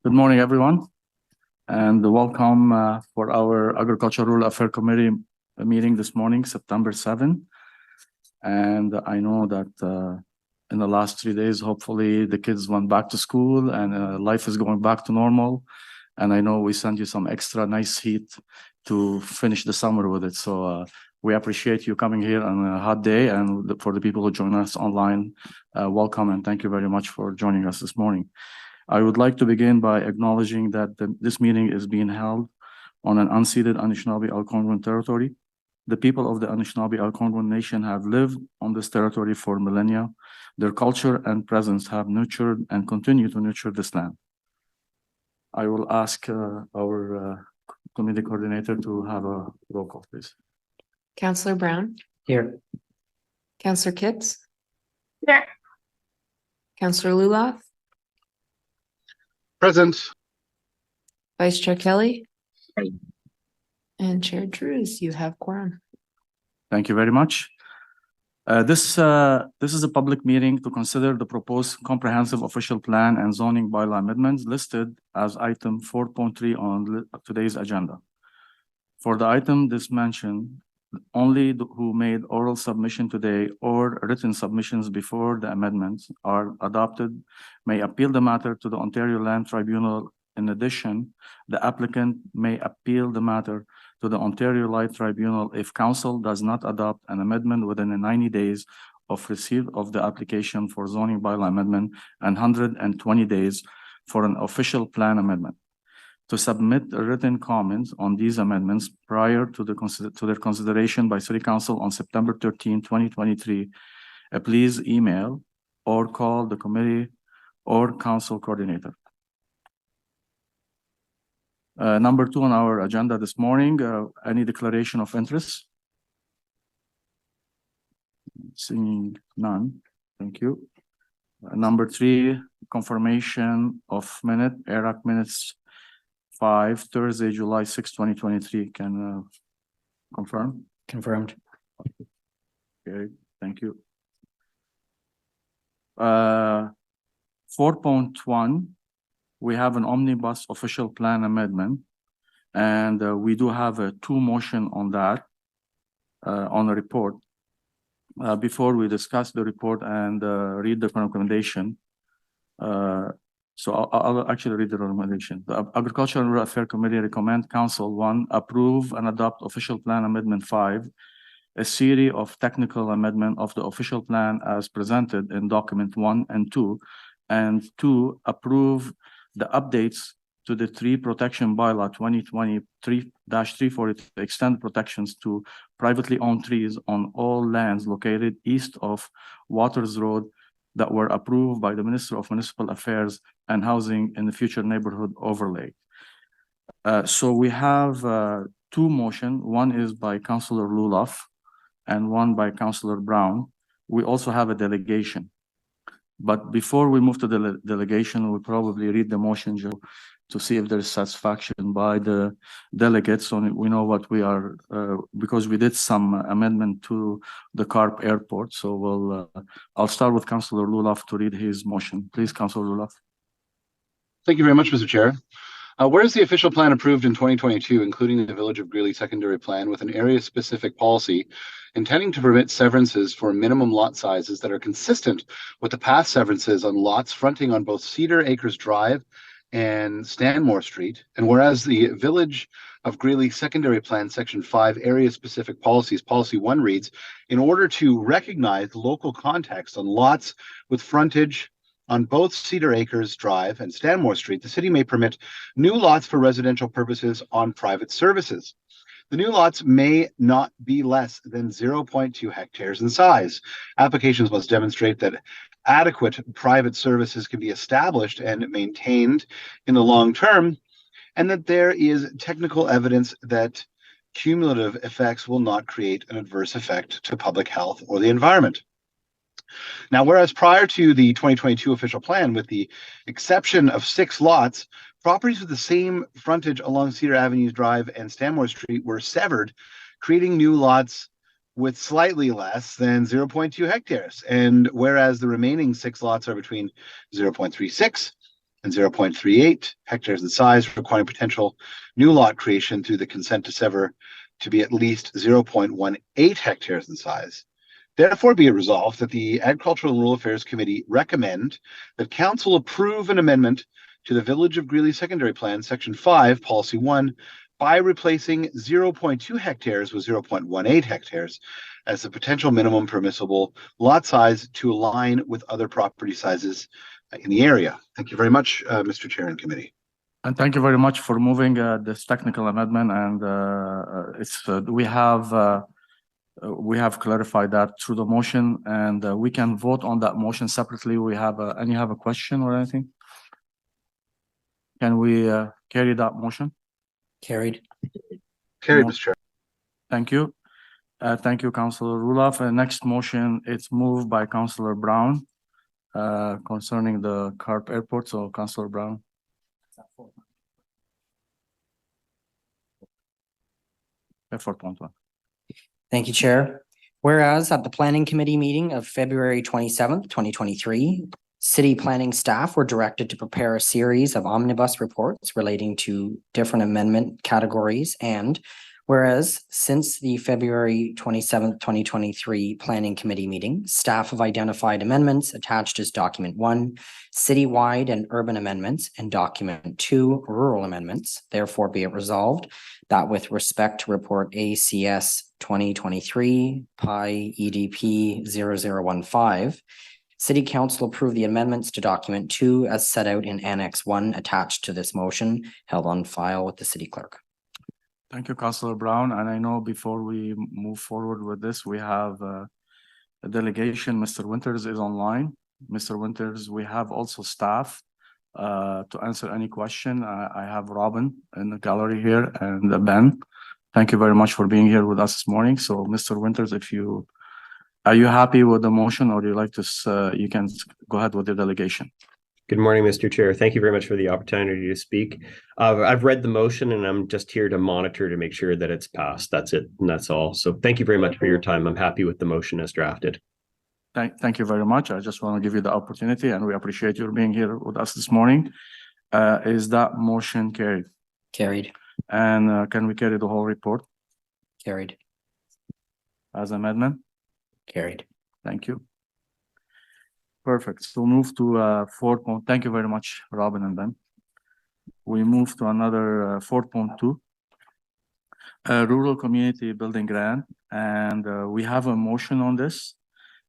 Good morning, everyone, and welcome for our Agricultural Rural Affairs Committee meeting this morning, September 7. And I know that in the last 3 days, hopefully the kids went back to school and life is going back to normal. And I know we sent you some extra nice heat to finish the summer with it. So we appreciate you coming here on a hot day, and for the people who join us online, welcome and thank you very much for joining us this morning. I would like to begin by acknowledging that this meeting is being held on an unceded Anishinaabe-Algonquin territory. The people of the Anishinaabe-Algonquin Nation have lived on this territory for millennia. Their culture and presence have nurtured and continue to nurture this land. I will ask our committee coordinator to have a roll call, please. Councillor Brown. Here. Councillor Kipps. Here. Councillor Luloff. Present. Vice Chair Kelly. Aye. And Chair Drews, you have quorum. Thank you very much. This is a public meeting to consider the proposed comprehensive official plan and zoning bylaw amendments listed as item 4.3 on today's agenda. For the item this mentioned, only who made oral submission today or written submissions before the amendments are adopted may appeal the matter to the Ontario Land Tribunal. In addition, the applicant may appeal the matter to the Ontario Land Tribunal if Council does not adopt an amendment within the 90 days of receipt of the application for zoning bylaw amendment and 120 days for an official plan amendment. To submit written comments on these amendments prior to their consideration by City Council on September 13, 2023, please email or call the committee or council coordinator. Number 2 on our agenda this morning, any declaration of interest? Seeing none, thank you. Number 3, confirmation of ERAC minutes 5, Thursday, July 6, 2023. Can confirm? Confirmed. Okay, thank you. 4.1, we have an omnibus official plan amendment, and we do have a 2 motion on that, on the report. Before we discuss the report and read the recommendation, so I'll actually read the recommendation. The Agricultural and Rural Affairs Committee recommend Council 1, approve and adopt official plan amendment 5, a series of technical amendment of the official plan as presented in document 1 and 2, and 2, approve the updates to the tree protection bylaw 2023-340 to extend protections to privately owned trees on all lands located east of Waters Road that were approved by the Minister of Municipal Affairs and Housing in the future neighborhood overlay. So we have 2 motions. One is by Councillor Luloff and one by Councillor Brown. We also have a delegation. But before we move to the delegation, we'll probably read the motion to see if there's satisfaction by the delegates. So we know what we are, because we did some amendment to the CARP airport. So I'll start with Councillor Luloff to read his motion. Please, Councillor Luloff. Thank you very much, Mr. Chair. Whereas the official plan approved in 2022, including the Village of Greeley secondary plan with an area-specific policy intending to permit severances for minimum lot sizes that are consistent with the past severances on lots fronting on both Cedar Acres Drive and Stanmore Street, and whereas the Village of Greeley secondary plan section 5 area-specific policies, policy 1 reads, in order to recognize local context on lots with frontage on both Cedar Acres Drive and Stanmore Street, the city may permit new lots for residential purposes on private services. The new lots may not be less than 0.2 hectares in size. Applications must demonstrate that adequate private services can be established and maintained in the long term, and that there is technical evidence that cumulative effects will not create an adverse effect to public health or the environment. Now, whereas prior to the 2022 official plan, with the exception of 6 lots, properties with the same frontage along Cedar Avenue Drive and Stanmore Street were severed, creating new lots with slightly less than 0.2 hectares. And whereas the remaining 6 lots are between 0.36 and 0.38 hectares in size, requiring potential new lot creation through the consent to sever to be at least 0.18 hectares in size. Therefore, be it resolved that the Agricultural and Rural Affairs Committee recommend that Council approve an amendment to the Village of Greeley Secondary Plan, Section 5, Policy 1, by replacing 0.2 hectares with 0.18 hectares as the potential minimum permissible lot size to align with other property sizes in the area. Thank you very much, Mr. Chair and Committee. And thank you very much for moving this technical amendment. And we have clarified that through the motion, and we can vote on that motion separately. We have any have a question or anything? Can we carry that motion? Carried. Carried, No. Mr. Chair. Thank you. Thank you, Councillor Roloff. Next motion, it's moved by Councillor Brown concerning the CARP airport. So, Councillor Brown. F4.1. Thank you, Chair. Whereas at the Planning Committee meeting of February 27th, 2023, City planning staff were directed to prepare a series of omnibus reports relating to different amendment categories. And whereas since the February 27th, 2023 Planning Committee meeting, staff have identified amendments attached as Document 1, citywide and urban amendments, and Document 2, rural amendments. Therefore, be it resolved that with respect to Report ACS 2023 PI EDP 0015, City Council approve the amendments to Document 2 as set out in Annex 1 attached to this motion, held on file with the City Clerk. Thank you, Councillor Brown. And I know before we move forward with this, we have a delegation. Mr. Winters is online. Mr. Winters, we have also staff to answer any question. I have Robin in the gallery here and Ben. Thank you very much for being here with us this morning. So, Mr. Winters, are you happy with the motion, or do you like to, you can go ahead with the delegation? Good morning, Mr. Chair. Thank you very much for the opportunity to speak. I've read the motion and I'm just here to monitor to make sure that it's passed. That's it. And that's all. So thank you very much for your time. I'm happy with the motion as drafted. Thank you very much. I just want to give you the opportunity, and we appreciate you being here with us this morning. Is that motion carried? Carried. And can we carry the whole report Carried. as amendment? Carried. Thank you. Perfect. So move to 4. Thank you very much, Robin and Ben. We move to another 4.2, rural community building grant, and we have a motion on this.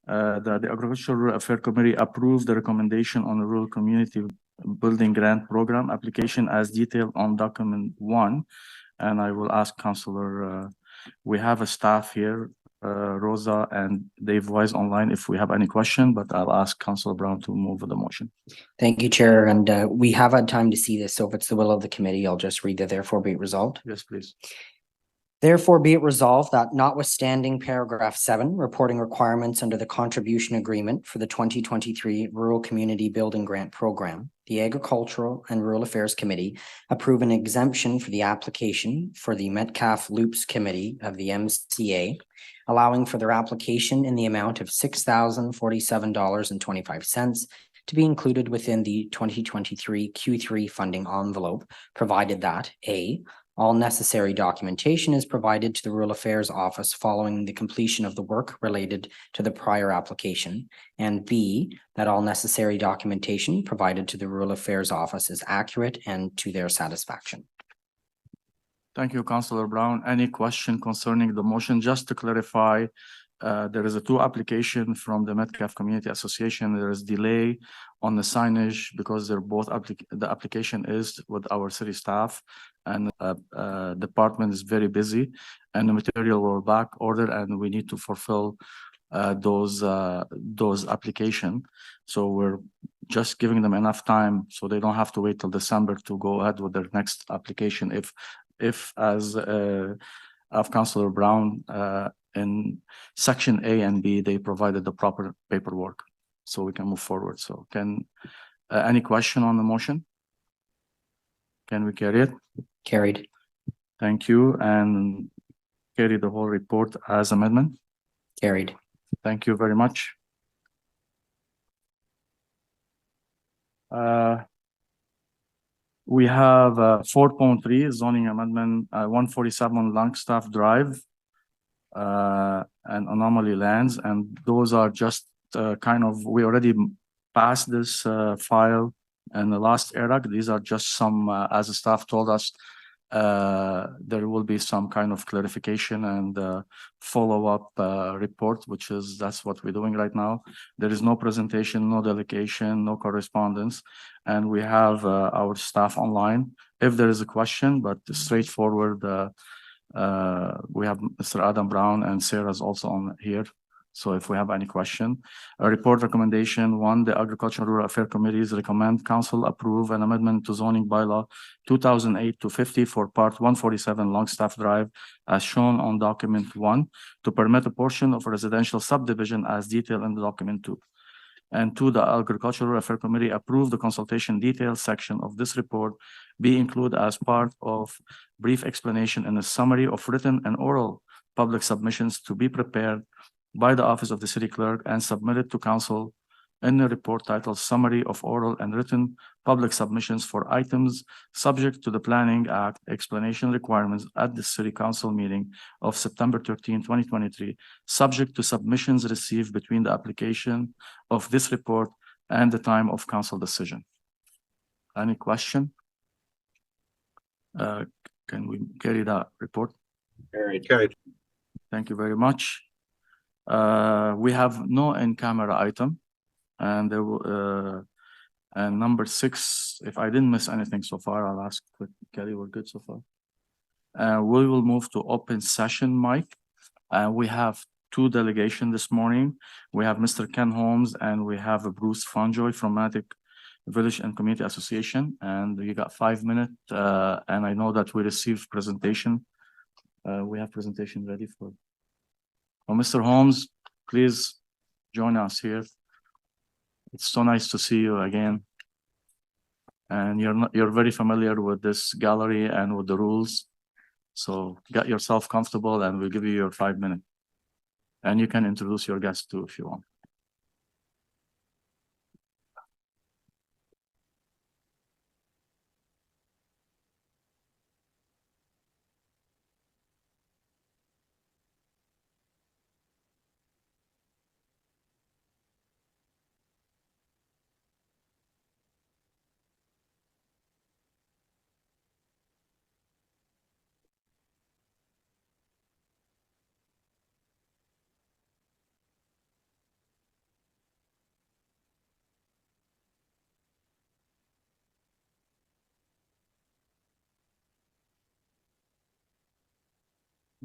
That the Agricultural Affairs Committee approved the recommendation on the rural community building grant program application as detailed on document 1. And I will ask Councillor, we have a staff here, Rosa and Dave Wise online if we have any question, but I'll ask Councillor Brown to move the motion. Thank you, Chair. And we have had time to see this. So if it's the will of the committee, I'll just read that therefore be it resolved. Yes, please. Therefore, be it resolved that notwithstanding paragraph 7, reporting requirements under the contribution agreement for the 2023 Rural Community Building Grant Program, the Agricultural and Rural Affairs Committee approve an exemption for the application for the Metcalfe Loops Committee of the MCA, allowing for their application in the amount of $6,047.25 to be included within the 2023 Q3 funding envelope, provided that A, all necessary documentation is provided to the Rural Affairs Office following the completion of the work related to the prior application, and B, that all necessary documentation provided to the Rural Affairs Office is accurate and to their satisfaction. Thank you, Councillor Brown. Any question concerning the motion? Just to clarify, there is a 2 application from the Metcalfe Community Association. There is delay on the signage because they're both the application is with our city staff, and department is very busy, and the material were back ordered, and we need to fulfill those application. So we're just giving them enough time so they don't have to wait till December to go ahead with their next application. If as of Councillor Brown, in section A and B, they provided the proper paperwork, so we can move forward. So can any question on the motion? Can we carry it? Carried. Thank you. And carry the whole report as amendment? Carried. Thank you very much. We have 4.3 zoning amendment, 147 Langstaff Drive, and anomaly lands, and those are just kind of, we already passed this file in the last ERAC. These are just some, as the staff told us, there will be some kind of clarification and follow-up report, that's what we're doing right now. There is no presentation, no delegation, no correspondence, and we have our staff online. If there is a question, but straightforward, we have Mr. Adam Brown and Sarah's also on here. So if we have any question, a report recommendation 1, the Agriculture and Rural Affairs Committees recommend council approve an amendment to zoning bylaw 2008-50 for part 147 Longstaff Drive as shown on document 1 to permit a portion of a residential subdivision as detailed in the document 2. And 2, the Agriculture and Rural Affairs Committee approve the consultation details section of this report be included as part of brief explanation in a summary of written and oral public submissions to be prepared by the Office of the City Clerk and submitted to Council in a report titled Summary of Oral and Written Public Submissions for Items Subject to the Planning Act Explanation Requirements at the City Council meeting of September 13, 2023, subject to submissions received between the application of this report and the time of Council decision. Any question? Can we carry that report? Carried. Thank you very much. We have no in-camera item, and there will, and number 6, if I didn't miss anything so far, I'll ask Kelly, we're good so far. We will move to open session, Mike. We have 2 delegations this morning. We have Mr. Ken Holmes and we have Bruce Fonjoy from Matic Village and Community Association, and you got 5 minutes. And I know that we received presentation. We have presentation ready for. Oh, Mr. Holmes, please join us here. It's so nice to see you again. And you're very familiar with this gallery and with the rules. So get yourself comfortable and we'll give you your 5 minutes. And you can introduce your guests too if you want.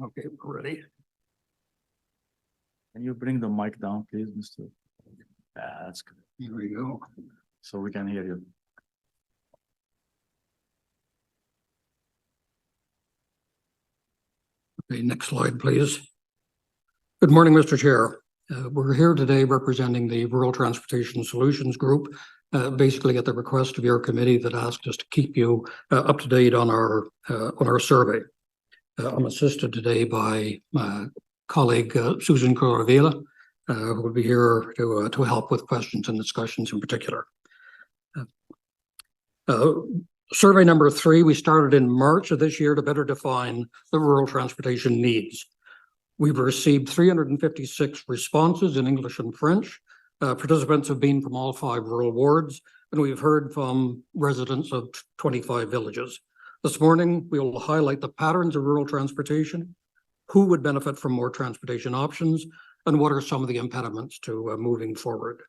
Okay, we're ready. Can you bring the mic down, please, Mr. That's good. Here we go. So we can hear you. Okay, next slide, please. Good morning, Mr. Chair. We're here today representing the Rural Transportation Solutions Group, basically at the request of your committee that asked us to keep you up to date on our survey. I'm assisted today by my colleague Susan Coravilla, who will be here to help with questions and discussions in particular. Survey number 3, we started in March of this year to better define the rural transportation needs. We've received 356 responses in English and French. Participants have been from all 5 rural wards, and we've heard from residents of 25 villages. This morning, we will highlight the patterns of rural transportation, who would benefit from more transportation options, and what are some of the impediments to moving forward.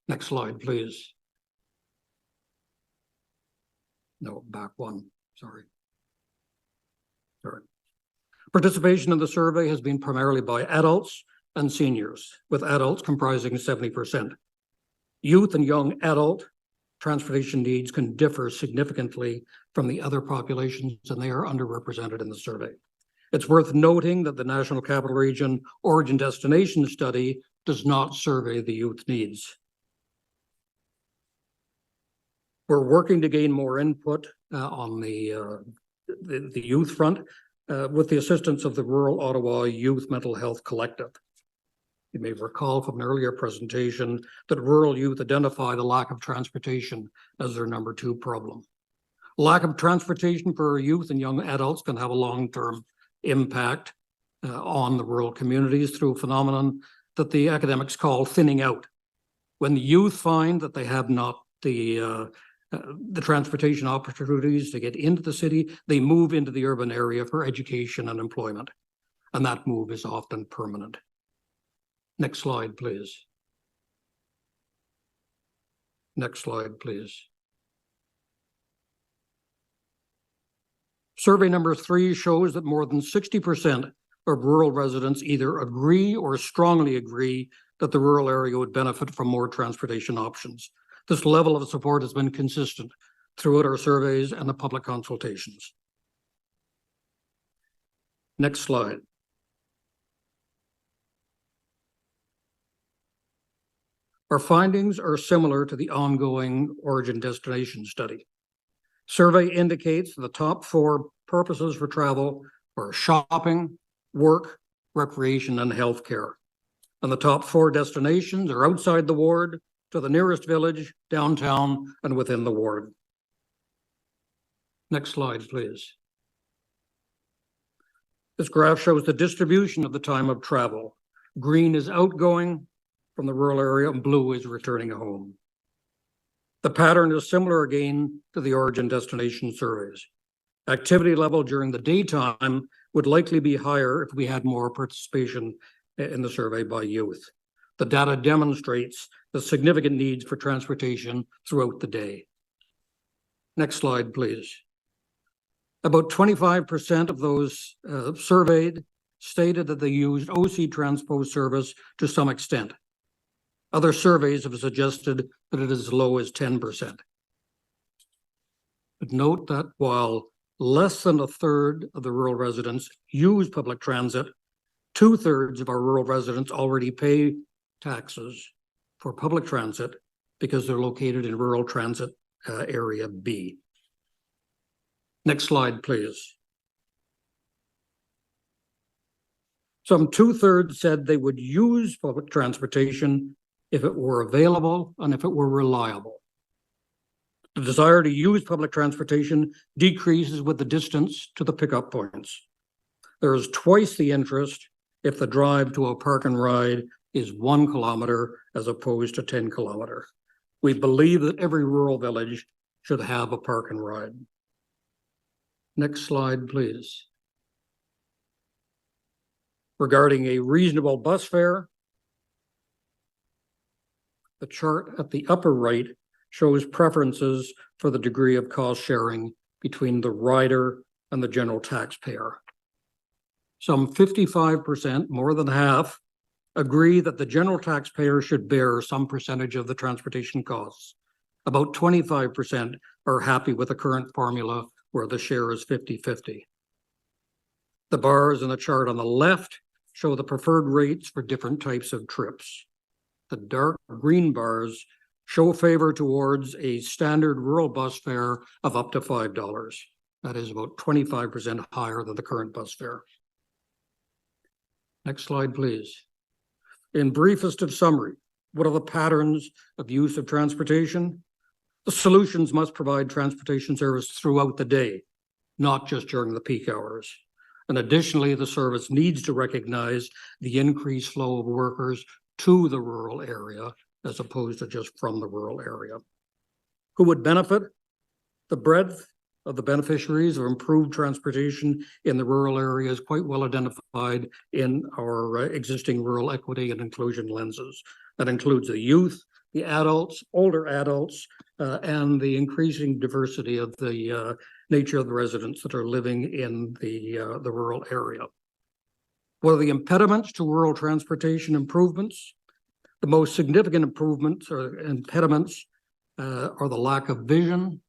Next slide, please. No, back one, sorry. Participation in the survey has been primarily by adults and seniors, with adults comprising 70%. Youth and young adult transportation needs can differ significantly from the other populations, and they are underrepresented in the survey. It's worth noting that the National Capital Region Origin Destination Study does not survey the youth needs. We're working to gain more input on the youth front with the assistance of the Rural Ottawa Youth Mental Health Collective. You may recall from an earlier presentation that rural youth identify the lack of transportation as their number 2 problem. Lack of transportation for our youth and young adults can have a long-term impact on the rural communities through a phenomenon that the academics call thinning out. When the youth find that they have not the transportation opportunities to get into the city, they move into the urban area for education and employment. And that move is often permanent. Next slide, please. Next slide, please. Survey number 3 shows that more than 60% of rural residents either agree or strongly agree that the rural area would benefit from more transportation options. This level of support has been consistent throughout our surveys and the public consultations. Next slide. Our findings are similar to the ongoing origin destination study. Survey indicates the top 4 purposes for travel are shopping, work, recreation, and healthcare. And the top 4 destinations are outside the ward, to the nearest village, downtown, and within the ward. Next slide, please. This graph shows the distribution of the time of travel. Green is outgoing from the rural area, and blue is returning home. The pattern is similar again to the origin destination surveys. Activity level during the daytime would likely be higher if we had more participation in the survey by youth. The data demonstrates the significant needs for transportation throughout the day. Next slide, please. About 25% of those surveyed stated that they used OC Transpo service to some extent. Other surveys have suggested that it is as low as 10%. But note that while less than a third of the rural residents use public transit, 2/3 of our rural residents already pay taxes for public transit because they're located in rural transit area B. Next slide, please. Some 2/3 said they would use public transportation if it were available and if it were reliable. The desire to use public transportation decreases with the distance to the pickup points. There is twice the interest if the drive to a park and ride is 1 kilometer as opposed to 10 kilometer. We believe that every rural village should have a park and ride. Next slide, please. Regarding a reasonable bus fare, the chart at the upper right shows preferences for the degree of cost sharing between the rider and the general taxpayer. Some 55%, more than half, agree that the general taxpayer should bear some percentage of the transportation costs. About 25% are happy with the current formula where the share is 50-50. The bars in the chart on the left show the preferred rates for different types of trips. The dark green bars show favor towards a standard rural bus fare of up to $5. That is about 25% higher than the current bus fare. Next slide, please. In briefest of summary, what are the patterns of use of transportation? The solutions must provide transportation service throughout the day, not just during the peak hours. And additionally, the service needs to recognize the increased flow of workers to the rural area as opposed to just from the rural area. Who would benefit? The breadth of the beneficiaries of improved transportation in the rural area is quite well identified in our existing rural equity and inclusion lenses. That includes the youth, the adults, older adults, and the increasing diversity of the nature of the residents that are living in the rural area. What are the impediments to rural transportation improvements? The most significant improvements or impediments are the lack of vision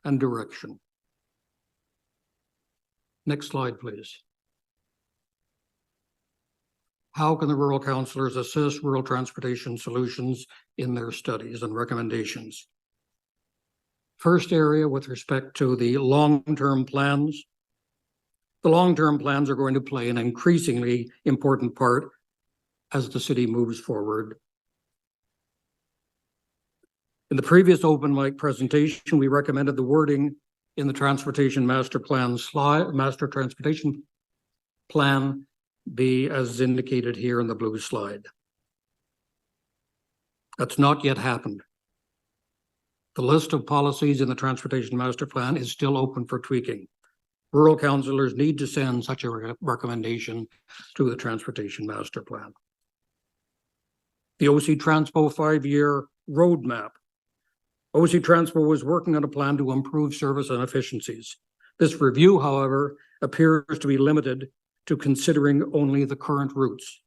and direction. Next slide, please. How can the rural councillors assess rural transportation solutions in their studies and recommendations? First area with respect to the long-term plans. The long-term plans are going to play an increasingly important part as the city moves forward. In the previous open mic presentation, we recommended the wording in the transportation master plan slide, master transportation plan be as indicated here in the blue slide. That's not yet happened. The list of policies in the transportation master plan is still open for tweaking. Rural councillors need to send such a recommendation to the transportation master plan. The OC Transpo 5-year roadmap. OC Transpo was working on a plan to improve service and efficiencies. This review, however, appears to be limited to considering only the current routes.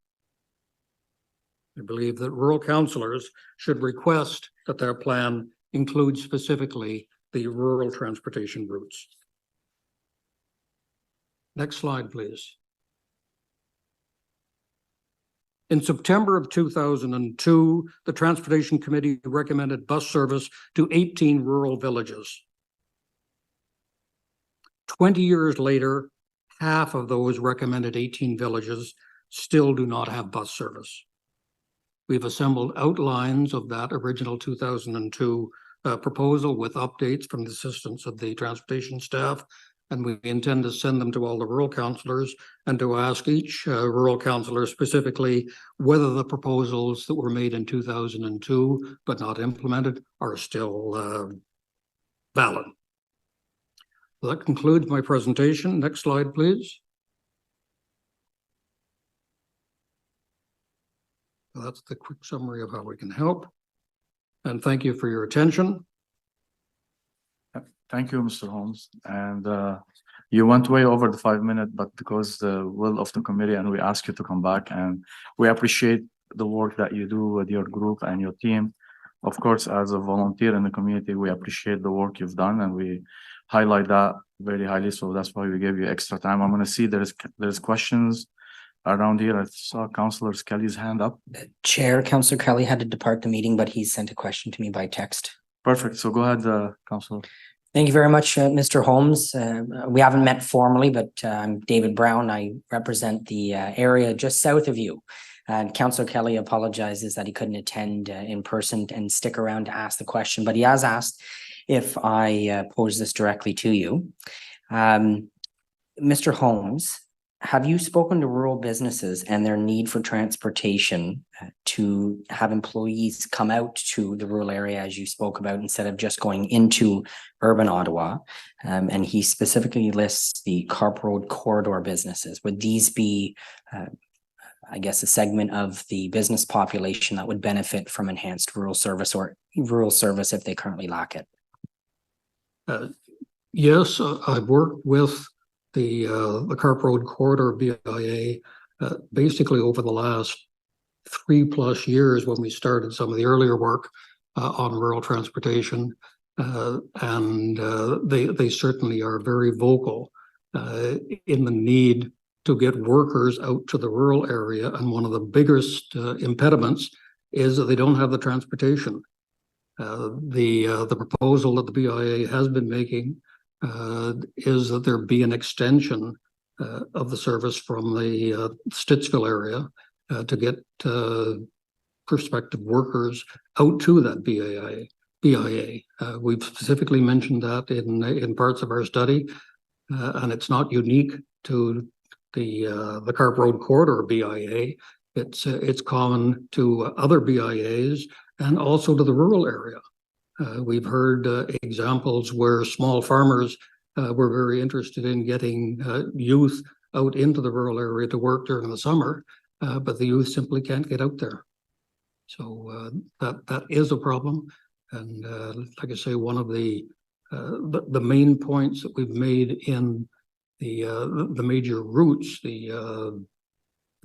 I believe that rural councillors should request that their plan include specifically the rural transportation routes. Next slide, please. In September of 2002, the Transportation Committee recommended bus service to 18 rural villages. 20 years later, half of those recommended 18 villages still do not have bus service. We've assembled outlines of that original 2002 proposal with updates from the assistance of the transportation staff, and we intend to send them to all the rural councillors and to ask each rural councillor specifically whether the proposals that were made in 2002 but not implemented are still valid. That concludes my presentation. Next slide, please. That's the quick summary of how we can help. And thank you for your attention. Thank you, Mr. Holmes. And you went way over the 5 minutes, but because the will of the committee, and we ask you to come back, and we appreciate the work that you do with your group and your team. Of course, as a volunteer in the community, we appreciate the work you've done, and we highlight that very highly. So that's why we gave you extra time. I'm going to see there's questions around here. I saw Councillor Kelly's hand up. Chair, Councillor Kelly had to depart the meeting, but he sent a question to me by text. Perfect. So go ahead, Councillor. Thank you very much, Mr. Holmes. We haven't met formally, but I'm David Brown. I represent the area just south of you. Councillor Kelly apologizes that he couldn't attend in person and stick around to ask the question, but he has asked if I pose this directly to you. Mr. Holmes, have you spoken to rural businesses and their need for transportation to have employees come out to the rural area, as you spoke about, instead of just going into urban Ottawa? And he specifically lists the Carp Road corridor businesses. Would these be, I guess, a segment of the business population that would benefit from enhanced rural service or rural service if they currently lack it? Yes, I've worked with the Carp Road corridor BIA basically over the last 3+ years when we started some of the earlier work on rural transportation, and they certainly are very vocal in the need to get workers out to the rural area, and one of the biggest impediments is that they don't have the transportation. The proposal that the BIA has been making is that there be an extension of the service from the Stittsville area to get prospective workers out to that BIA. We've specifically mentioned that in parts of our study, and it's not unique to the Carp Road corridor BIA. It's common to other BIAs and also to the rural area. We've heard examples where small farmers were very interested in getting youth out into the rural area to work during the summer, but the youth simply can't get out there. So that is a problem. And like I say, one of the main points that we've made in the major routes, the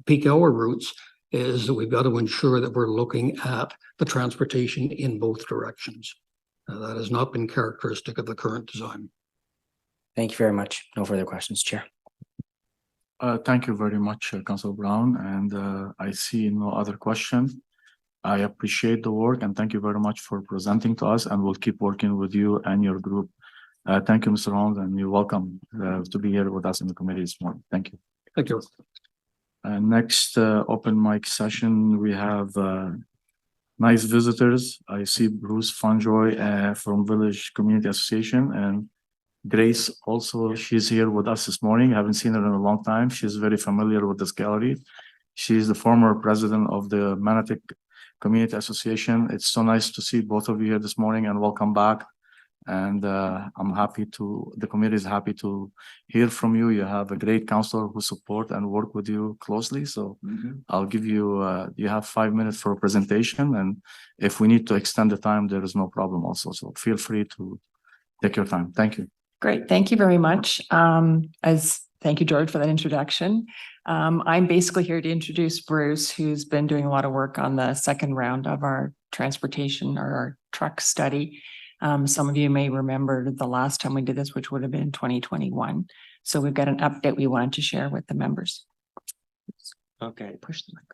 peak hour routes, is that we've got to ensure that we're looking at the transportation in both directions. That has not been characteristic of the current design. Thank you very much. No further questions, Chair. Thank you very much, Councillor Brown. And I see no other questions. I appreciate the work and thank you very much for presenting to us, and we'll keep working with you and your group. Thank you, Mr. Holmes, and you're welcome to be here with us in the committee this morning. Thank you. Thank you. Next open mic session, we have nice visitors. I see Bruce Funjoy from Village Community Association and Grace also, she's here with us this morning. Haven't seen her in a long time. She's very familiar with this gallery. She's the former president of the Manatic Community Association. It's so nice to see both of you here this morning, and welcome back. And I'm happy the committee is happy to hear from you. You have a great counselor who support and work with you closely. So I'll give you, you have 5 minutes for a presentation. And if we need to extend the time, there is no problem also. So feel free to take your time. Thank you. Great. Thank you very much. Thank you, George, for that introduction. I'm basically here to introduce Bruce, who's been doing a lot of work on the second round of our transportation or our truck study. Some of you may remember the last time we did this, which would have been 2021. So we've got an update we wanted to share with the members. Okay. Push the mic.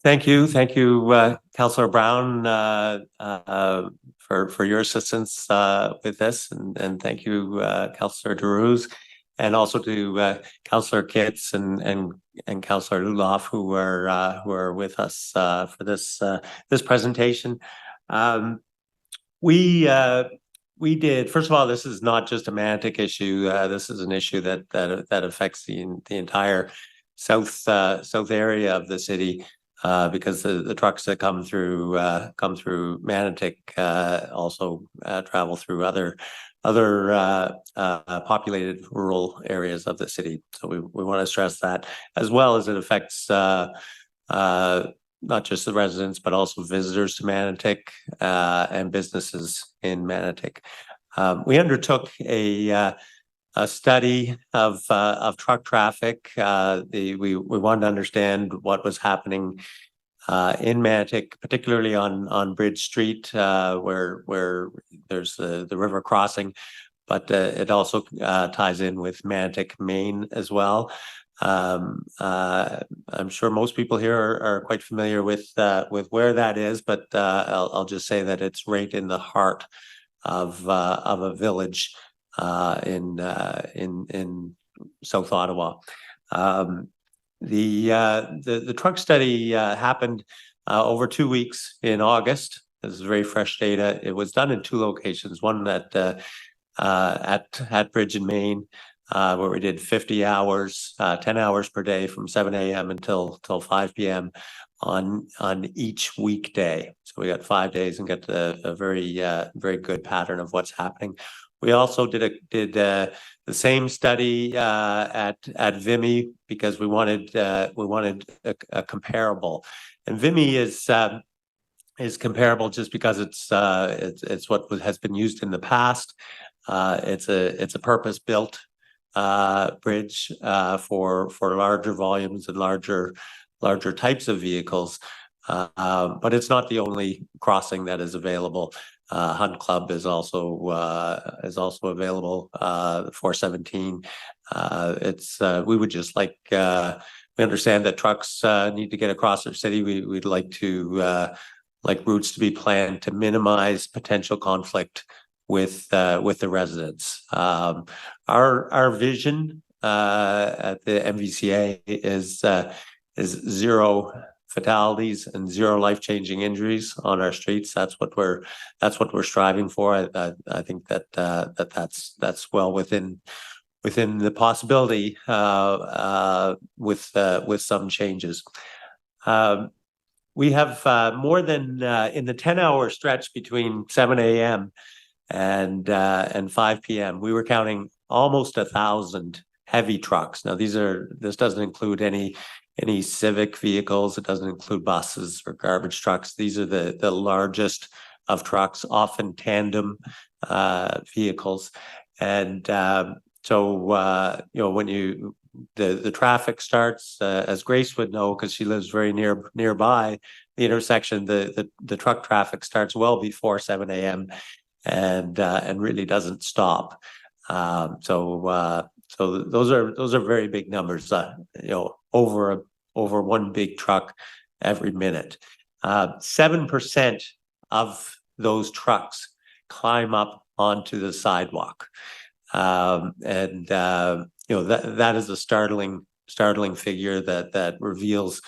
Thank you, Councillor Brown, for your assistance with this, and thank you, Councillor Derouz, and also to Councillor Kitts and Councillor Luloff, who are with us for this presentation. We did, first of all, this is not just a Manatic issue. This is an issue that affects the entire south area of the city. Because the trucks that come through Manatic also travel through other populated rural areas of the city. So we want to stress that, as well as it affects not just the residents but also visitors to Manatic and businesses in Manatic. We undertook a study of truck traffic. We wanted to understand what was happening in Manatic, particularly on Bridge Street, where there's the river crossing, but it also ties in with Manatic, Maine as well. I'm sure most people here are quite familiar with where that is, but I'll just say that it's right in the heart of a village in South Ottawa. The truck study happened over 2 weeks in August. This is very fresh data. It was done in 2 locations. One at Bridge in Maine, where we did 50 hours, 10 hours per day from 7 a.m. until 5 p.m. on each weekday. So we got 5 days and got a very good pattern of what's happening. We also did the same study at Vimy because we wanted a comparable, and Vimy is comparable just because it's what has been used in the past. It's a purpose-built bridge for larger volumes and larger types of vehicles, but it's not the only crossing that is available. Hunt Club is also available. 417. We would just like we understand that trucks need to get across our city. We'd like routes to be planned to minimize potential conflict with the residents. Our vision at the MVCA is zero fatalities and zero life-changing injuries on our streets. That's what we're striving for. I think that's well within the possibility with some changes. We have more than in the 10-hour stretch between 7 a.m. and 5 p.m. we were counting almost 1,000 heavy trucks. Now this doesn't include any civic vehicles. It doesn't include buses or garbage trucks. These are the largest of trucks, often tandem vehicles. And so when the traffic starts, as Grace would know because she lives very nearby the intersection, the truck traffic starts well before 7 a.m. and really doesn't stop. So those are very big numbers. Over one big truck every minute. 7% of those trucks climb up onto the sidewalk, and that is a startling figure that reveals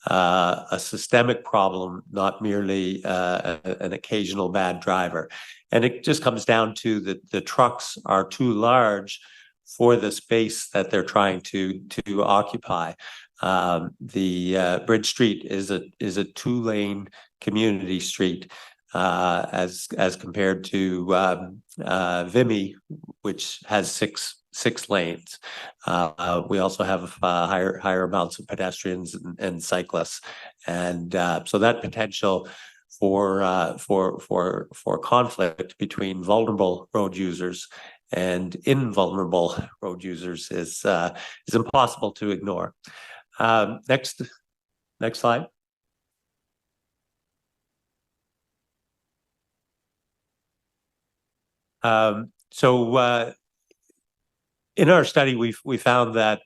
a systemic problem, not merely an occasional bad driver. And it just comes down to that the trucks are too large for the space that they're trying to occupy. The Bridge Street is a two-lane community street, as compared to Vimy, which has six lanes. We also have higher amounts of pedestrians and cyclists, and so that potential for conflict between vulnerable road users and invulnerable road users is impossible to ignore. Next slide. So in our study, we found that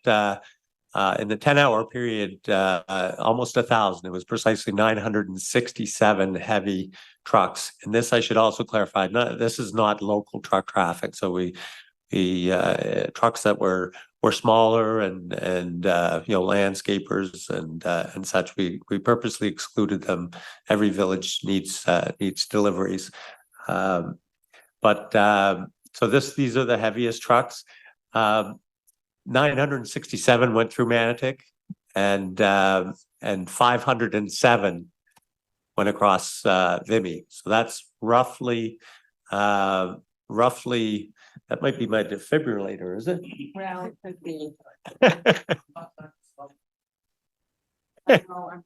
in the 10-hour period, almost 1,000. It was precisely 967 heavy trucks. And this, I should also clarify, this is not local truck traffic. So trucks that were smaller and landscapers and such. We purposely excluded them. Every village needs deliveries. So these are the heaviest trucks. 967 went through Manotick, and 507 went across Vimy. So that's roughly that might be my defibrillator, is it? Well, it could be. I'm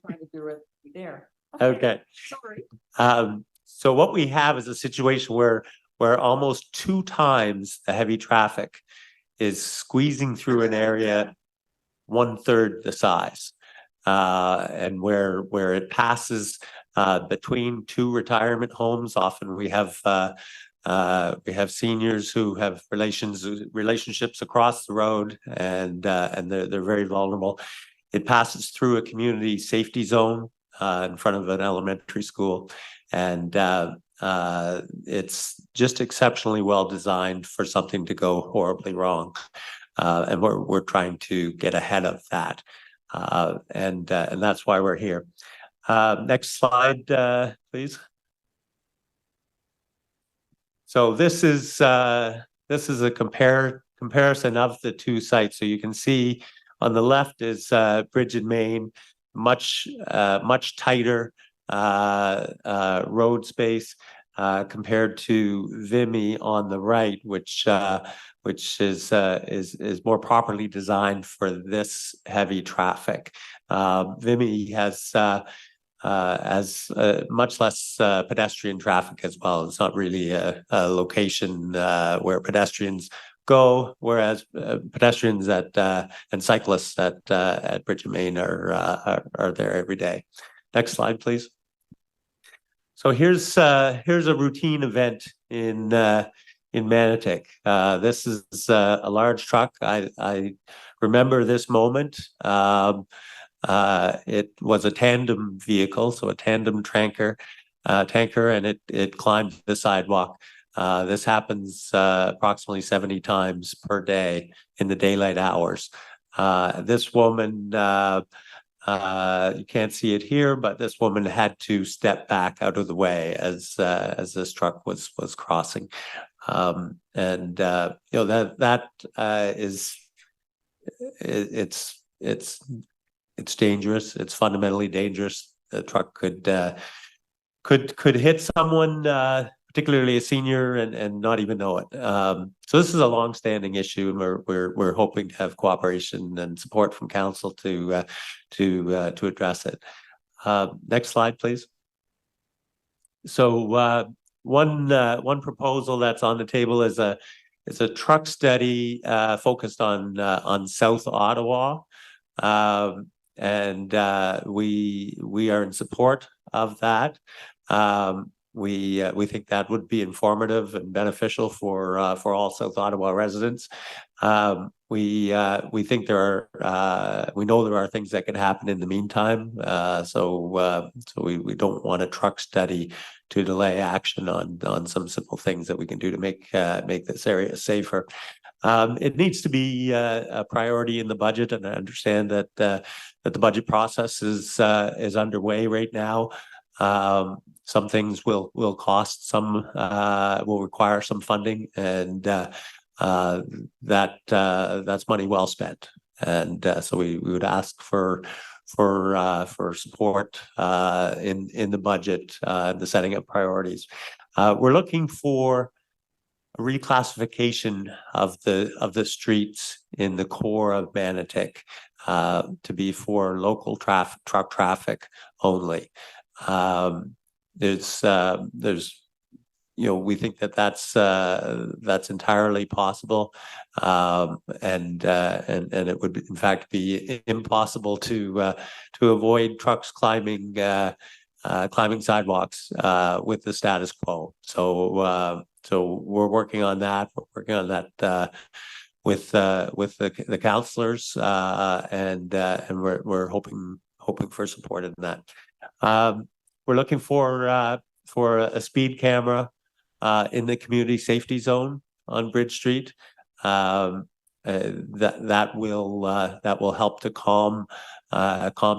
trying to do it there. Okay. Sorry. So what we have is a situation where almost 2 times the heavy traffic is squeezing through an area 1/3 the size, and where it passes between 2 retirement homes. Often we have seniors who have relationships across the road, and they're very vulnerable. It passes through a community safety zone in front of an elementary school, and it's just exceptionally well designed for something to go horribly wrong, and we're trying to get ahead of that, and that's why we're here. Next slide, please. So this is a comparison of the 2 sites. So you can see on the left is Bridge and Main, much tighter road space compared to Vimy on the right, which is more properly designed for this heavy traffic. Vimy has much less pedestrian traffic as well. It's not really a location where pedestrians go, whereas pedestrians and cyclists at Bridge and Main are there every day. Next slide, please. So here's a routine event in Manotick. This is a large truck. I remember this moment. It was a tandem vehicle, so a tandem tanker, and it climbed the sidewalk. This happens approximately 70 times per day in the daylight hours. This woman, you can't see it here, but this woman had to step back out of the way as this truck was crossing, and that is it's dangerous. It's fundamentally dangerous. The truck could hit someone, particularly a senior, and not even know it. So this is a long-standing issue, and we're hoping to have cooperation and support from council to address it. Next slide, please. So one proposal that's on the table is a truck study focused on South Ottawa. And we are in support of that. We think that would be informative and beneficial for all South Ottawa residents. We think we know there are things that can happen in the meantime. So we don't want a truck study to delay action on some simple things that we can do to make this area safer. It needs to be a priority in the budget, and I understand that that the budget process is underway right now. Some things will cost some, will require some funding, and that's money well spent. And so we would ask for support in the budget, the setting of priorities. We're looking for a reclassification of the streets in the core of Manotick to be for local truck traffic only. There's we think that that's entirely possible, and it would in fact be impossible to avoid trucks climbing sidewalks with the status quo. So we're working on that. We're working on that with the councillors, and we're hoping for support in that. We're looking for a speed camera in the community safety zone on Bridge Street. That will help to calm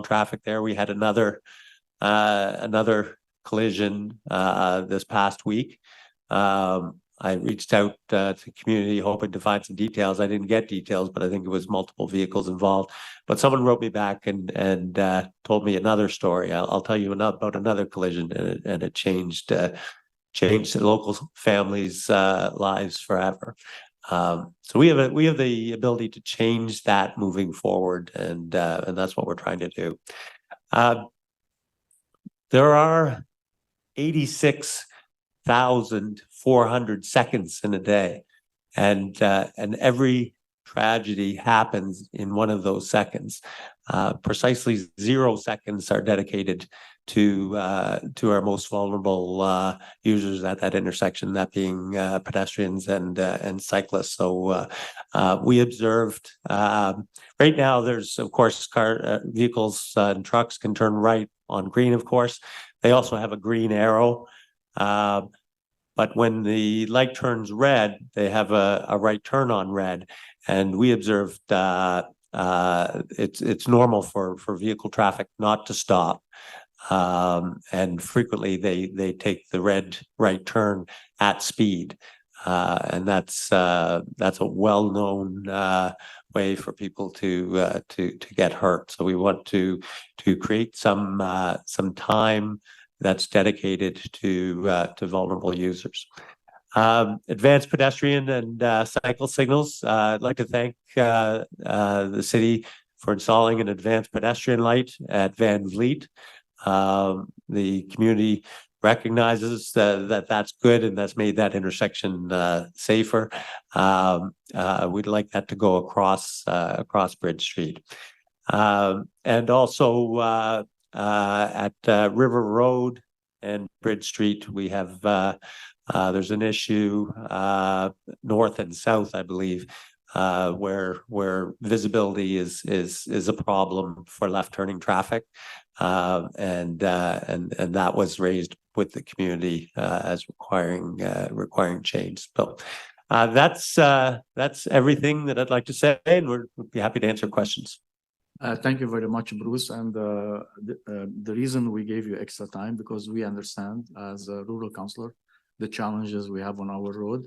traffic there. We had another collision this past week. I reached out to community hoping to find some details. I didn't get details, but I think it was multiple vehicles involved. But someone wrote me back and told me another story. I'll tell you about another collision, and it changed the local families' lives forever. So we have the ability to change that moving forward, and that's what we're trying to do. There are 86,400 seconds in a day, and every tragedy happens in one of those seconds. Precisely 0 seconds are dedicated to our most vulnerable users at that intersection, that being pedestrians and cyclists. So we observed right now. There's of course vehicles and trucks can turn right on green. Of course, they also have a green arrow. But when the light turns red, they have a right turn on red, and we observed it's normal for vehicle traffic not to stop, and frequently they take the right turn at speed, and that's a well-known way for people to get hurt. So we want to create some time that's dedicated to vulnerable users. Advanced pedestrian and cycle signals. I'd like to thank the city for installing an advanced pedestrian light at Van Vliet. The community recognizes that's good, and that's made that intersection safer. We'd like that to go across Bridge Street, and also at River Road and Bridge Street, we have there's an issue north and south, I believe, where visibility is a problem for left turning traffic, and that was raised with the community as requiring change. So that's everything that I'd like to say, and we'd be happy to answer questions. Thank you very much, Bruce. And the reason we gave you extra time, because we understand as a rural councillor the challenges we have on our road,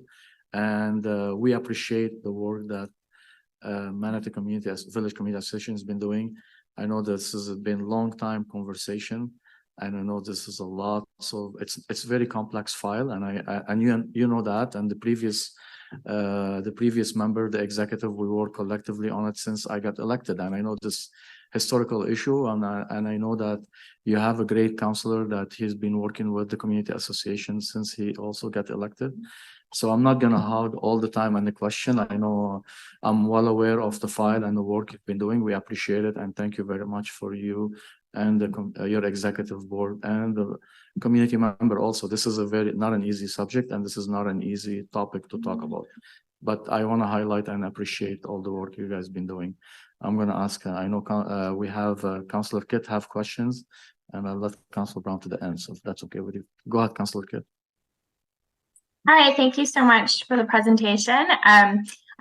and we appreciate the work that Manotick Village Community Association has been doing. I know this has been long time conversation, and I know this is a lot. So it's very complex file, and you know that, and the previous member, the executive, we work collectively on it since I got elected, and I know this historical issue, and I know that you have a great counselor that he's been working with the community association since he also got elected. So I'm not gonna hog all the time on the question. I know I'm well aware of the file and the work you've been doing. We appreciate it, and thank you very much for you and your executive board and the community member also. This is not an easy subject, and this is not an easy topic to talk about. But I want to highlight and appreciate all the work you guys been doing. I'm going to ask, I know we have Councillor Kitt have questions, and I'll let Councillor Brown to the end, so if that's okay with you. Go ahead, Councillor Kitt. Hi, thank you so much for the presentation.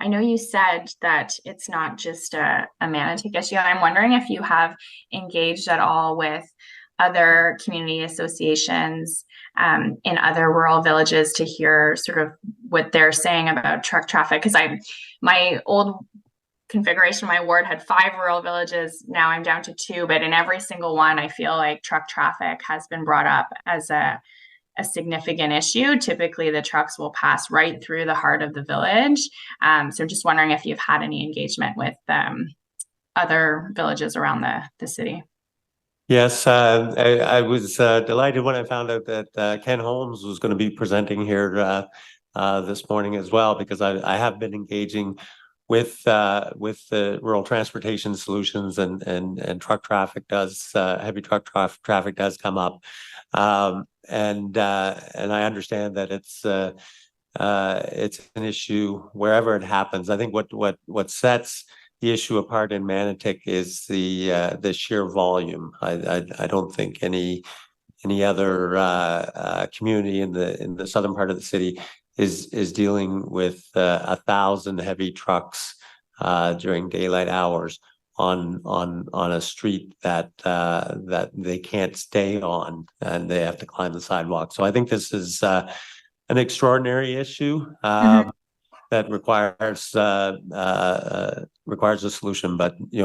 I know you said that it's not just a Manotick issue. I'm wondering if you have engaged at all with other community associations in other rural villages to hear sort of what they're saying about truck traffic. Because my old configuration, my ward had 5 rural villages. Now I'm down to 2, but in every single one, I feel like truck traffic has been brought up as a significant issue. Typically, the trucks will pass right through the heart of the village. So I'm just wondering if you've had any engagement with other villages around the city. Yes, I was delighted when I found out that Ken Holmes was going to be presenting here this morning as well, because I have been engaging with the rural transportation solutions, and truck traffic does heavy truck traffic does come up, and I understand that it's an issue wherever it happens. I think what sets the issue apart in Manotick is the sheer volume. I don't think any other community in the southern part of the city is dealing with 1,000 heavy trucks during daylight hours on a street that they can't stay on, and they have to climb the sidewalk. So I think this is an extraordinary issue that requires a solution. But we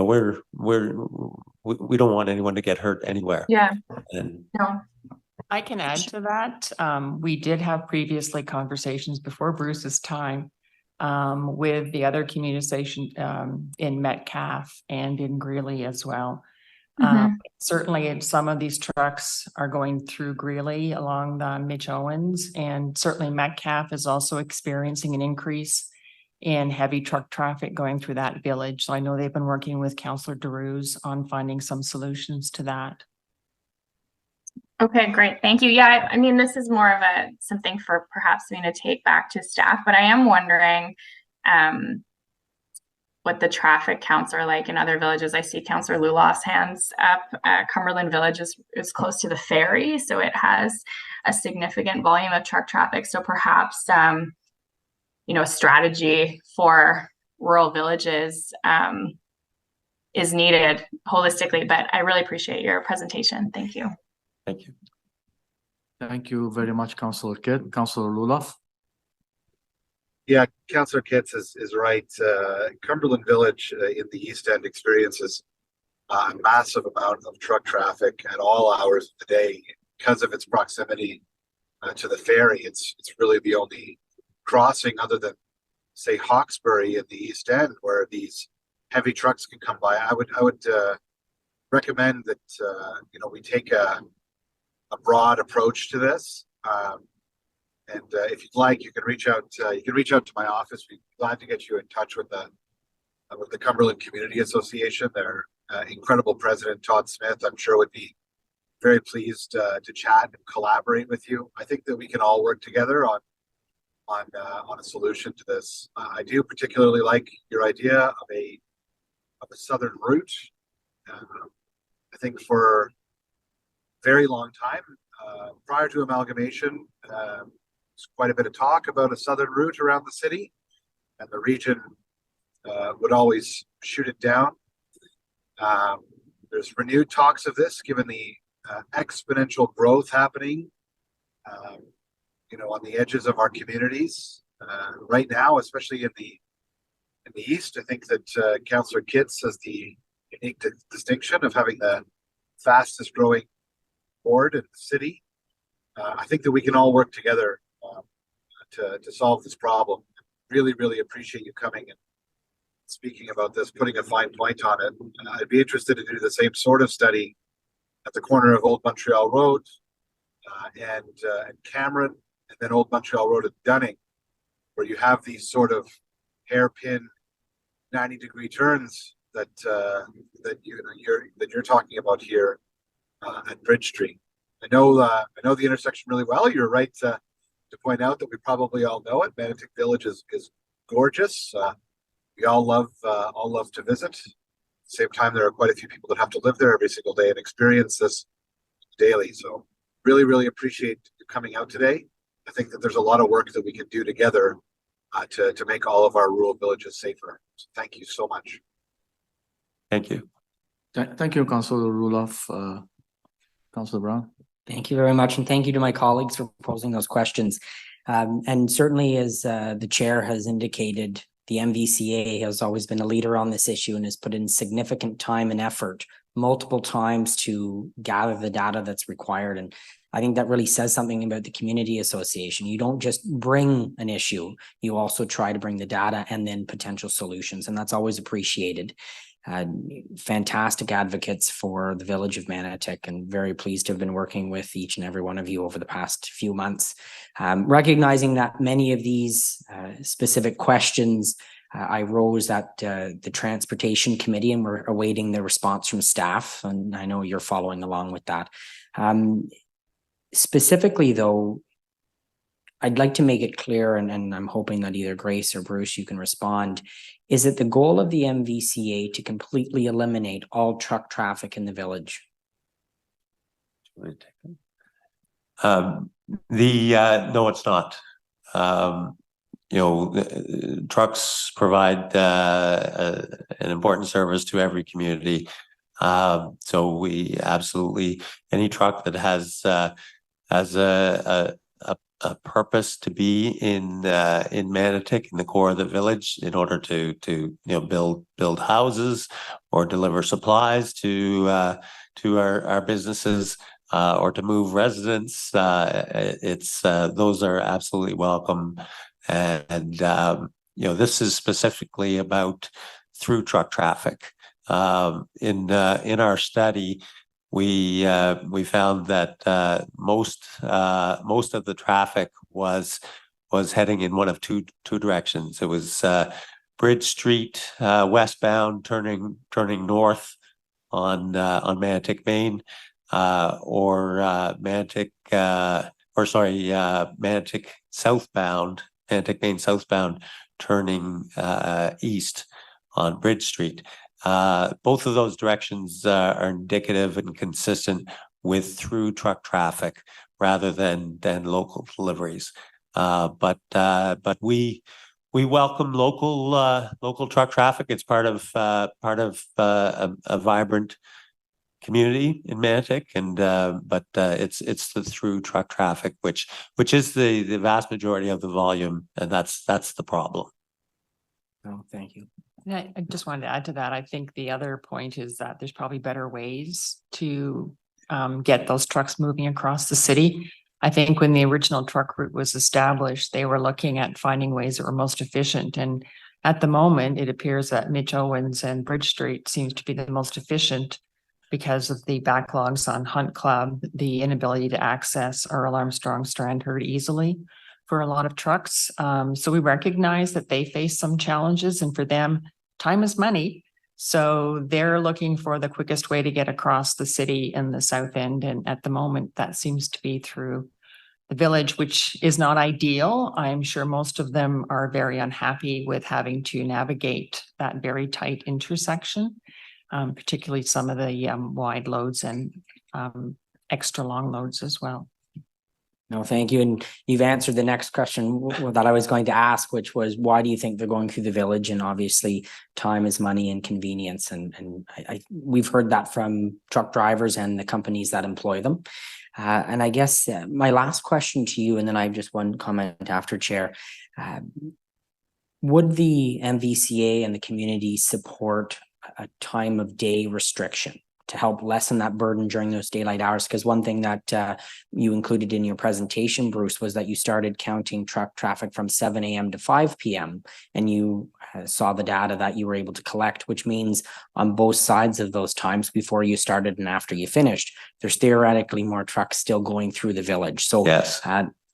don't want anyone to get hurt anywhere. Yeah. And No. I can add to that. We did have previously conversations before Bruce's time with the other communication in Metcalfe and in Greeley as well. Certainly some of these trucks are going through Greeley along the Mitch Owens, and certainly Metcalfe is also experiencing an increase in heavy truck traffic going through that village. So I know they've been working with Councillor DeRuse on finding some solutions to that. Okay, great. Thank you. Yeah, I mean, this is more of something for perhaps me to take back to staff, but I am wondering what the traffic counts are like in other villages. I see Councillor Lulof's hands up. Cumberland Village is close to the ferry, so it has a significant volume of truck traffic. So perhaps, a strategy for rural villages is needed holistically, but I really appreciate your presentation. Thank you. thank you. Thank you very much, Councillor Kitt. Councillor Lulof. Yeah, Councillor Kitts is right. Cumberland Village in the East End experiences a massive amount of truck traffic at all hours of the day because of its proximity to the ferry. It's really the only crossing other than, say, Hawkesbury in the East End where these heavy trucks can come by. I would recommend that we take a broad approach to this. And if you'd like, you can reach out. You can reach out to my office. We'd be glad to get you in touch with the Cumberland Community Association. Their incredible president, Todd Smith, I'm sure would be very pleased to chat and collaborate with you. I think that we can all work together on a solution to this. I do particularly like your idea of a southern route. I think for a very long time prior to amalgamation, there's quite a bit of talk about a southern route around the city, and the region would always shoot it down. There's renewed talks of this, given the exponential growth happening, on the edges of our communities right now, especially in the east. I think that Councillor Kitts has the unique distinction of having the fastest growing ward in the city. I think that we can all work together to solve this problem. Really, really appreciate you coming and speaking about this, putting a fine point on it. I'd be interested to do the same sort of study at the corner of Old Montreal Road and Cameron, and then Old Montreal Road at Dunning, where you have these sort of hairpin 90-degree turns that you're talking about here at Bridge Street. I know the intersection really well. You're right to point out that we probably all know it. Manotick Village is gorgeous. We all love to visit. At the same time, there are quite a few people that have to live there every single day and experience this daily. So really, really appreciate you coming out today. I think that there's a lot of work that we can do together to make all of our rural villages safer. So thank you so much. Thank you. Thank you, Councilor Ruloff. Councilor Brown. Thank you very much, and thank you to my colleagues for posing those questions. And certainly, as the chair has indicated, the MVCA has always been a leader on this issue and has put in significant time and effort multiple times to gather the data that's required. And I think that really says something about the community association. You don't just bring an issue, you also try to bring the data and then potential solutions, and that's always appreciated. Fantastic advocates for the village of Manotick, and very pleased to have been working with each and every one of you over the past few months. Recognizing that many of these specific questions I rose at the Transportation Committee, and we're awaiting the response from staff, and I know you're following along with that. Specifically though, I'd like to make it clear, and I'm hoping that either Grace or Bruce, you can respond. Is it the goal of the MVCA to completely eliminate all truck traffic in the village? No, it's not. Trucks provide an important service to every community. So we absolutely, any truck that has a purpose to be in Manotick, in the core of the village, in order to build houses or deliver supplies to our businesses, or to move residents. Those are absolutely welcome. And this is specifically about through truck traffic. In our study, we found that most of the traffic was heading in one of two directions. It was Bridge Street westbound, turning north on Manotick Main, or Manotick southbound, Manotick Main southbound, turning east on Bridge Street. Both of those directions are indicative and consistent with through truck traffic rather than local deliveries. But we welcome local truck traffic. It's part of a vibrant community in Manotick, and but it's the through truck traffic which is the vast majority of the volume, and that's the problem. Oh, thank you. I just wanted to add to that. I think the other point is that there's probably better ways to get those trucks moving across the city. I think when the original truck route was established, they were looking at finding ways that were most efficient. And at the moment, it appears that Mitch Owens and Bridge Street seems to be the most efficient because of the backlogs on Hunt Club, the inability to access Earl Armstrong Strandherd easily for a lot of trucks. So we recognize that they face some challenges, and for them, time is money. So they're looking for the quickest way to get across the city in the south end. And at the moment, that seems to be through the village, which is not ideal. I'm sure most of them are very unhappy with having to navigate that very tight intersection, particularly some of the wide loads and extra long loads as well. No, thank you. And you've answered the next question that I was going to ask, which was, why do you think they're going through the village? And obviously time is money and convenience. And we've heard that from truck drivers and the companies that employ them. And I guess my last question to you, and then I have just one comment after, Chair. Would the MVCA and the community support a time of day restriction to help lessen that burden during those daylight hours? Because one thing that you included in your presentation, Bruce, was that you started counting truck traffic from 7 a.m. to 5 p.m. and you saw the data that you were able to collect, which means on both sides of those times, before you started and after you finished, there's theoretically more trucks still going through the village. So yes,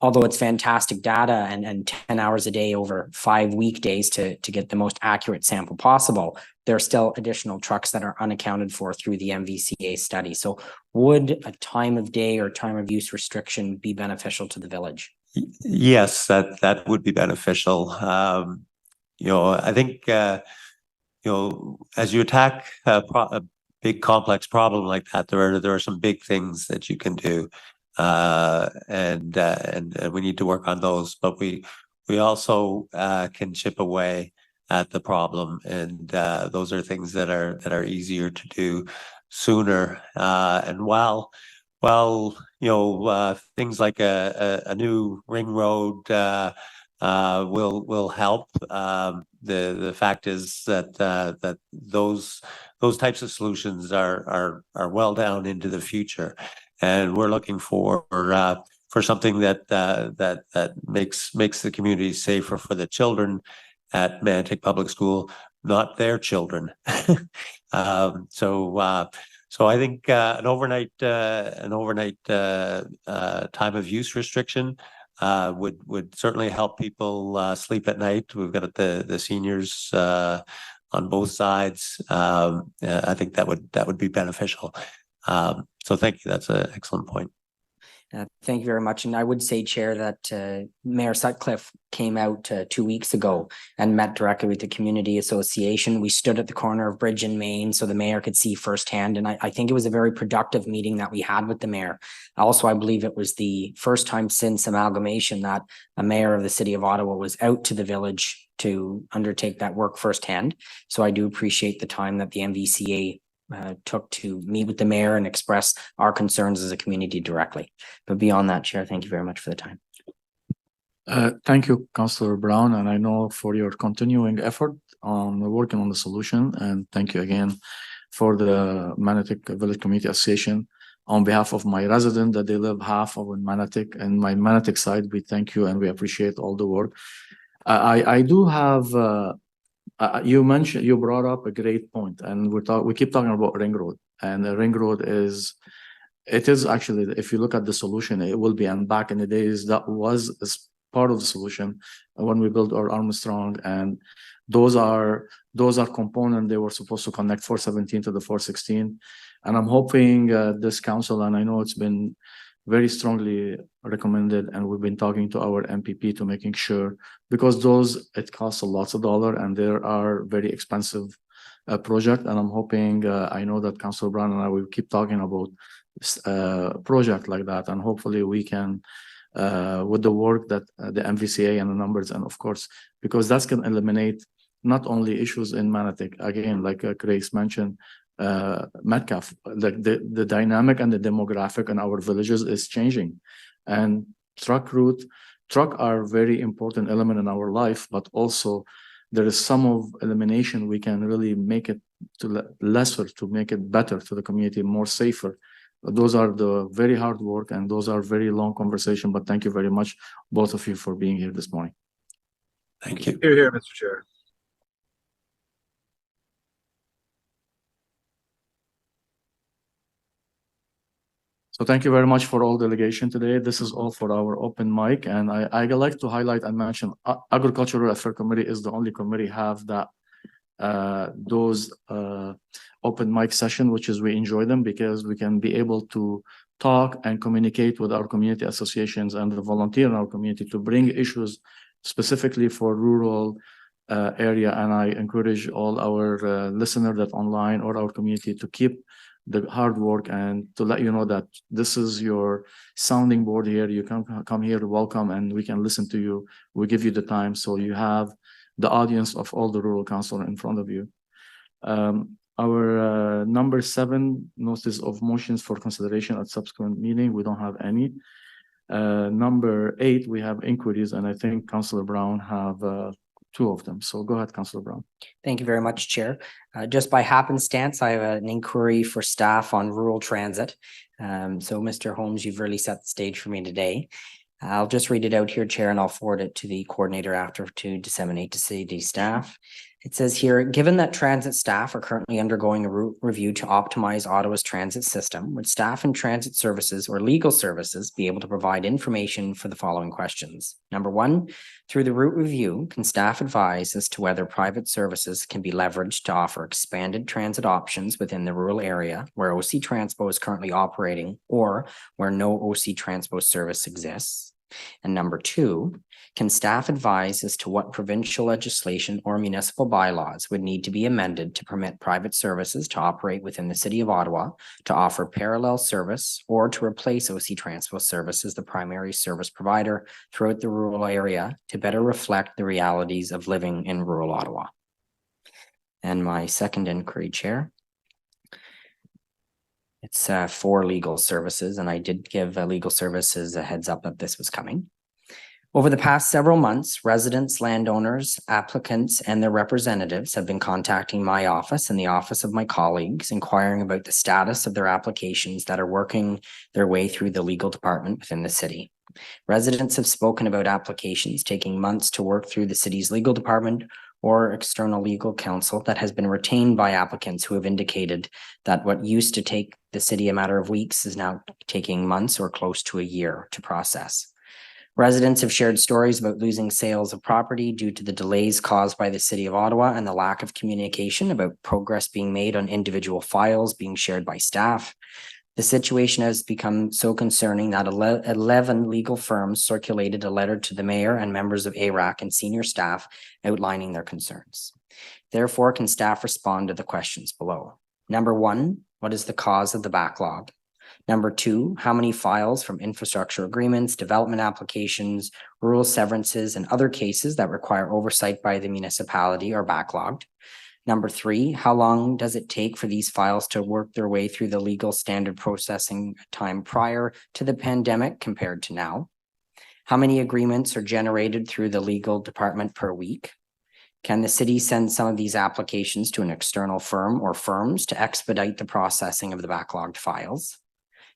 although it's fantastic data and 10 hours a day over 5 weekdays to get the most accurate sample possible, there are still additional trucks that are unaccounted for through the MVCA study. So would a time of day or time of use restriction be beneficial to the village? Yes, that would be beneficial. I think, as you attack a big complex problem like that, there are some big things that you can do. And we need to work on those, but we we also can chip away at the problem, and those are things that are easier to do sooner. And while things like a new ring road will help. The fact is that that those types of solutions are well down into the future, and we're looking for something that makes the community safer for the children at Manatee Public School, not their children. So I think an overnight time of use restriction would certainly help people sleep at night. We've got the seniors on both sides. I think that would be beneficial. So thank you. That's an excellent point. Thank you very much. And I would say, Chair, that Mayor Sutcliffe came out 2 weeks ago and met directly with the Community Association. We stood at the corner of Bridge and Main so the mayor could see firsthand. And I think it was a very productive meeting that we had with the mayor. Also, I believe it was the first time since amalgamation that a mayor of the city of Ottawa was out to the village to undertake that work firsthand. So I do appreciate the time that the MVCA took to meet with the mayor and express our concerns as a community directly. But beyond that, Chair, thank you very much for the time. Thank you, Councillor Brown, and I know for your continuing effort on working on the solution. And thank you again for the Manotick Village Community Association. On behalf of my resident that they live half of in Manotick and my Manotick side, we thank you and we appreciate all the work. I do have you brought up a great point, and we keep talking about ring road, and the ring road is actually, if you look at the solution, it will be, and back in the days that was as part of the solution when we built our Armstrong, and those are components. They were supposed to connect 417 to the 416, and I'm hoping this council, and I know it's been very strongly recommended, and we've been talking to our MPP to making sure, because it costs a lot of dollars and there are very expensive project, and I'm hoping I know that Councilor Brown and I will keep talking about project like that, and hopefully we can with the work that the MVCA and the numbers, and of course, because that's can eliminate not only issues in Manotick, again, like Grace mentioned, Metcalf, like the dynamic and the demographic in our villages is changing, and truck are very important element in our life, but also there is some of elimination we can really make it to lesser, to make it better to the community, more safer. Those are the very hard work, and those are very long conversation, but thank you very much, both of you, for being here this morning. Thank you. Here, Mr. Chair. So thank you very much for all delegation today. This is all for our open mic, and I like to highlight and mention Agricultural Affairs Committee is the only committee have that those open mic session, which is we enjoy them because we can be able to talk and communicate with our community associations and the volunteer in our community to bring issues specifically for rural area. And I encourage all our listeners that online or our community to keep the hard work and to let you know that this is your sounding board here. You can come here, welcome, and we can listen to you. We give you the time, so you have the audience of all the rural council in front of you. Our number 7, notice of motions for consideration at subsequent meeting. We don't have any. Number 8, we have inquiries, and I think Councillor Brown have 2 of them. So go ahead, Councillor Brown. Thank you very much, Chair. Just by happenstance, I have an inquiry for staff on rural transit. So Mr. Holmes, you've really set the stage for me today. I'll just read it out here, Chair, and I'll forward it to the coordinator after to disseminate to city staff. It says here, given that transit staff are currently undergoing a route review to optimize Ottawa's transit system, would staff in transit services or legal services be able to provide information for the following questions? Number 1, through the route review, can staff advise as to whether private services can be leveraged to offer expanded transit options within the rural area where OC Transpo is currently operating or where no OC Transpo service exists? And number two, can staff advise as to what provincial legislation or municipal bylaws would need to be amended to permit private services to operate within the City of Ottawa to offer parallel service or to replace OC Transpo Service as the primary service provider throughout the rural area to better reflect the realities of living in rural Ottawa? And my second inquiry, Chair. It's for legal services, and I did give legal services a heads up that this was coming. Over the past several months, residents, landowners, applicants, and their representatives have been contacting my office and the office of my colleagues, inquiring about the status of their applications that are working their way through the legal department within the city. Residents have spoken about applications taking months to work through the city's legal department or external legal counsel that has been retained by applicants who have indicated that what used to take the city a matter of weeks is now taking months or close to a year to process. Residents have shared stories about losing sales of property due to the delays caused by the City of Ottawa and the lack of communication about progress being made on individual files being shared by staff. The situation has become so concerning that 11 legal firms circulated a letter to the mayor and members of ARAC and senior staff outlining their concerns. Therefore, can staff respond to the questions below? Number one, what is the cause of the backlog? Number two, how many files from infrastructure agreements, development applications, rural severances, and other cases that require oversight by the municipality are backlogged? Number three, how long does it take for these files to work their way through the legal standard processing time prior to the pandemic compared to now? How many agreements are generated through the legal department per week? Can the city send some of these applications to an external firm or firms to expedite the processing of the backlogged files?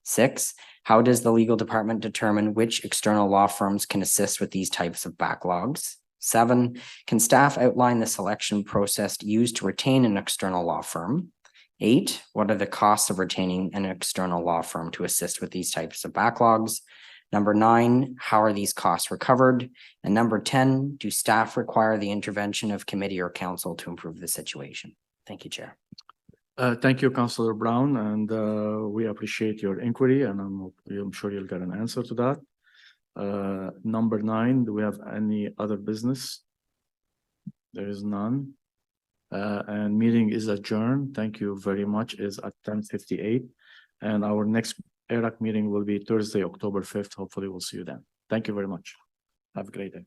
6, how does the legal department determine which external law firms can assist with these types of backlogs? 7, can staff outline the selection process used to retain an external law firm? 8, what are the costs of retaining an external law firm to assist with these types of backlogs? Number 9, how are these costs recovered? And number 10, do staff require the intervention of committee or council to improve the situation? Thank you, Chair. Thank you, Councillor Brown, and we appreciate your inquiry, and I'm sure you'll get an answer to that. Number 9, do we have any other business? There is none. And meeting is adjourned. Thank you very much. Is at 10:58, and our next ARAC meeting will be Thursday, October 5th. Hopefully, we'll see you then. Thank you very much. Have a great day.